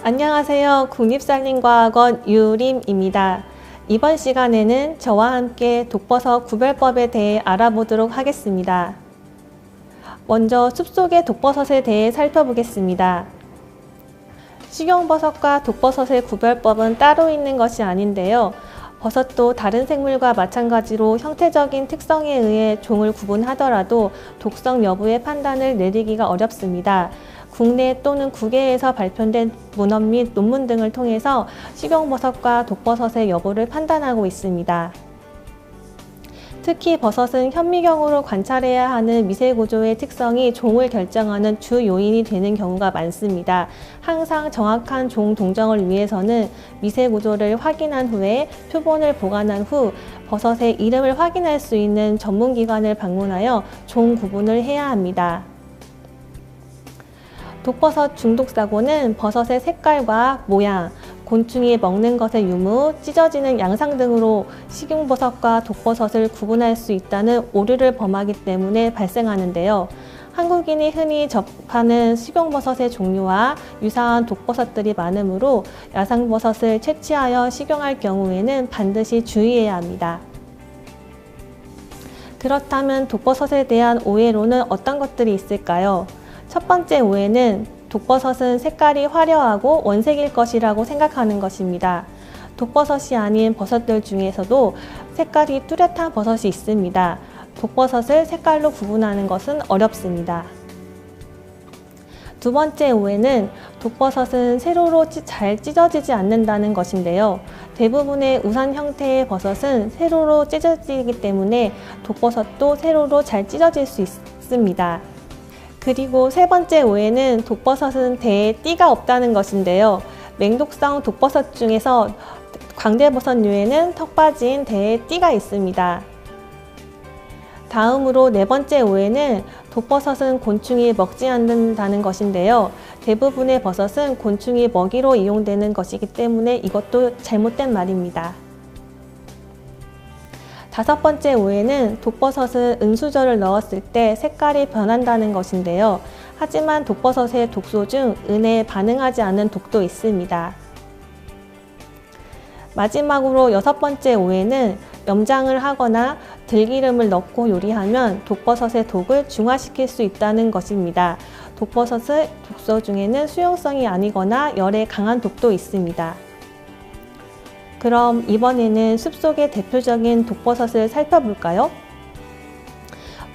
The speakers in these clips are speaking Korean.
안녕하세요. 국립산림과학원 유림입니다. 이번 시간에는 저와 함께 독버섯 구별법에 대해 알아보도록 하겠습니다. 먼저 숲속의 독버섯에 대해 살펴보겠습니다. 식용버섯과 독버섯의 구별법은 따로 있는 것이 아닌데요. 버섯도 다른 생물과 마찬가지로 형태적인 특성에 의해 종을 구분하더라도 독성 여부의 판단을 내리기가 어렵습니다. 국내 또는 국외에서 발표된 문헌 및 논문 등을 통해서 식용버섯과 독버섯의 여부를 판단하고 있습니다. 특히 버섯은 현미경으로 관찰해야 하는 미세구조의 특성이 종을 결정하는 주 요인이 되는 경우가 많습니다. 항상 정확한 종 동정을 위해서는 미세구조를 확인한 후에 표본을 보관한 후 버섯의 이름을 확인할 수 있는 전문기관을 방문하여 종 구분을 해야 합니다. 독버섯 중독사고는 버섯의 색깔과 모양, 곤충이 먹는 것의 유무, 찢어지는 양상 등으로 식용버섯과 독버섯을 구분할 수 있다는 오류를 범하기 때문에 발생하는데요. 한국인이 흔히 접하는 식용버섯의 종류와 유사한 독버섯들이 많으므로 야생버섯을 채취하여 식용할 경우에는 반드시 주의해야 합니다. 그렇다면 독버섯에 대한 오해로는 어떤 것들이 있을까요? 첫 번째 오해는 독버섯은 색깔이 화려하고 원색일 것이라고 생각하는 것입니다. 독버섯이 아닌 버섯들 중에서도 색깔이 뚜렷한 버섯이 있습니다. 독버섯을 색깔로 구분하는 것은 어렵습니다. 두 번째 오해는 독버섯은 세로로 잘 찢어지지 않는다는 것인데요. 대부분의 우산 형태의 버섯은 세로로 찢어지기 때문에 독버섯도 세로로 잘 찢어질 수 있습니다. 그리고 세 번째 오해는 독버섯은 대에 띠가 없다는 것인데요. 맹독성 독버섯 중에서 광대버섯류에는 턱 빠진 대에 띠가 있습니다. 다음으로 네 번째 오해는 독버섯은 곤충이 먹지 않는다는 것인데요. 대부분의 버섯은 곤충이 먹이로 이용되는 것이기 때문에 이것도 잘못된 말입니다. 다섯 번째 오해는 독버섯은 은수저를 넣었을 때 색깔이 변한다는 것인데요. 하지만 독버섯의 독소 중 은에 반응하지 않는 독도 있습니다. 마지막으로 여섯 번째 오해는 염장을 하거나 들기름을 넣고 요리하면 독버섯의 독을 중화시킬 수 있다는 것입니다. 독버섯의 독소 중에는 수용성이 아니거나 열에 강한 독도 있습니다. 그럼 이번에는 숲속의 대표적인 독버섯을 살펴볼까요?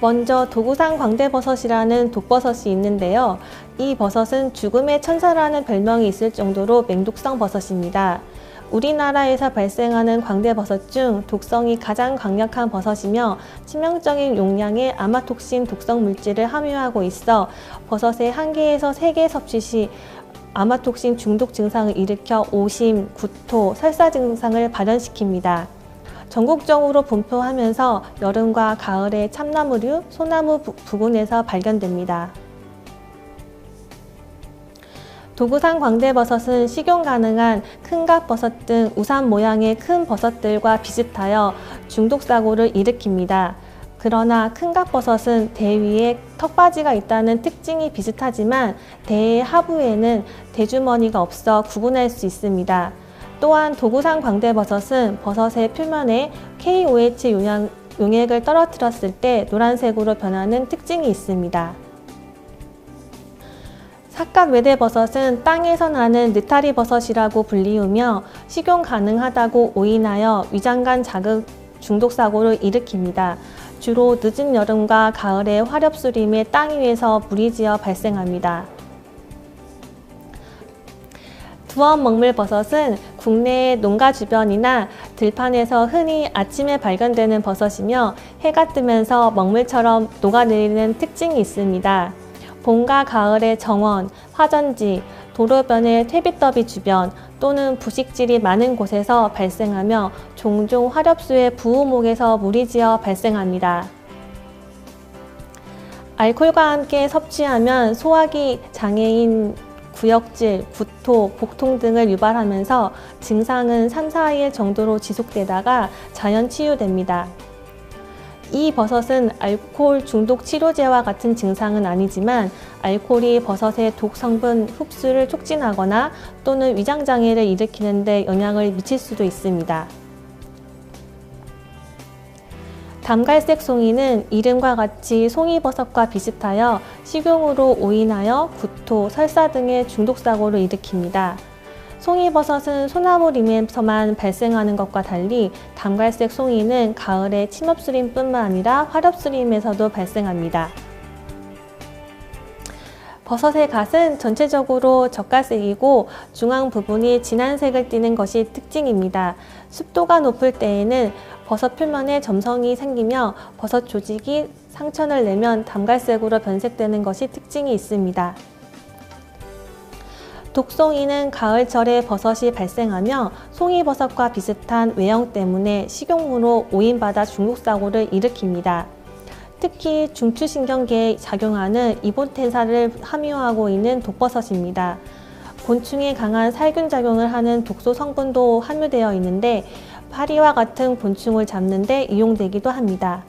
먼저 도구상 광대버섯이라는 독버섯이 있는데요. 이 버섯은 죽음의 천사라는 별명이 있을 정도로 맹독성 버섯입니다. 우리나라에서 발생하는 광대버섯 중 독성이 가장 강력한 버섯이며 치명적인 용량의 아마톡신 독성 물질을 함유하고 있어 버섯의 1개에서 3개 섭취 시 아마톡신 중독 증상을 일으켜 오심, 구토, 설사 증상을 발현시킵니다. 전국적으로 분포하면서 여름과 가을에 참나무류, 소나무 부근에서 발견됩니다. 도구상 광대버섯은 식용 가능한 큰갑버섯 등 우산 모양의 큰 버섯들과 비슷하여 중독사고를 일으킵니다. 그러나 큰갑버섯은 대 위에 턱받이가 있다는 특징이 비슷하지만 대의 하부에는 대주머니가 없어 구분할 수 있습니다. 또한 도구상 광대버섯은 버섯의 표면에 KOH 용액을 떨어뜨렸을 때 노란색으로 변하는 특징이 있습니다. 삿갓외대버섯은 땅에서 나는 느타리버섯이라고 불리우며 식용 가능하다고 오인하여 위장관 자극 중독사고를 일으킵니다. 주로 늦은 여름과 가을에 화렵수림에 땅 위에서 물이 지어 발생합니다. 두엄먹물버섯은 국내의 농가 주변이나 들판에서 흔히 아침에 발견되는 버섯이며 해가 뜨면서 먹물처럼 녹아내리는 특징이 있습니다. 봄과 가을의 정원, 화전지, 도로변의 퇴비더비 주변 또는 부식질이 많은 곳에서 발생하며 종종 화렵수의 부우목에서 물이 지어 발생합니다. 알코올과 함께 섭취하면 소화기 장애인, 구역질, 구토, 복통 등을 유발하면서 증상은 3, 4일 정도로 지속되다가 자연 치유됩니다. 이 버섯은 알코올 중독 치료제와 같은 증상은 아니지만 알코올이 버섯의 독 성분 흡수를 촉진하거나 또는 위장장애를 일으키는 데 영향을 미칠 수도 있습니다. 담갈색 송이는 이름과 같이 송이버섯과 비슷하여 식용으로 오인하여 구토, 설사 등의 중독사고를 일으킵니다. 송이버섯은 소나무림에서만 발생하는 것과 달리 담갈색 송이는 가을에 침엽수림뿐만 아니라 화렵수림에서도 발생합니다. 버섯의 갓은 전체적으로 젓갈색이고 중앙 부분이 진한 색을 띠는 것이 특징입니다. 습도가 높을 때에는 버섯 표면에 점성이 생기며 버섯 조직이 상처를 내면 담갈색으로 변색되는 것이 특징이 있습니다. 독송이는 가을철에 버섯이 발생하며 송이버섯과 비슷한 외형 때문에 식용으로 오인받아 중독사고를 일으킵니다. 특히 중추신경계에 작용하는 이보텐사를 함유하고 있는 독버섯입니다. 곤충에 강한 살균 작용을 하는 독소 성분도 함유되어 있는데 파리와 같은 곤충을 잡는 데 이용되기도 합니다.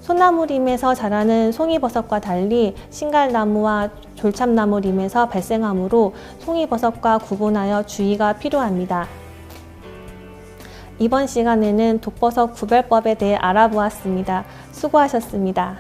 소나무림에서 자라는 송이버섯과 달리 신갈나무와 졸참나무림에서 발생하므로 송이버섯과 구분하여 주의가 필요합니다. 이번 시간에는 독버섯 구별법에 대해 알아보았습니다. 수고하셨습니다.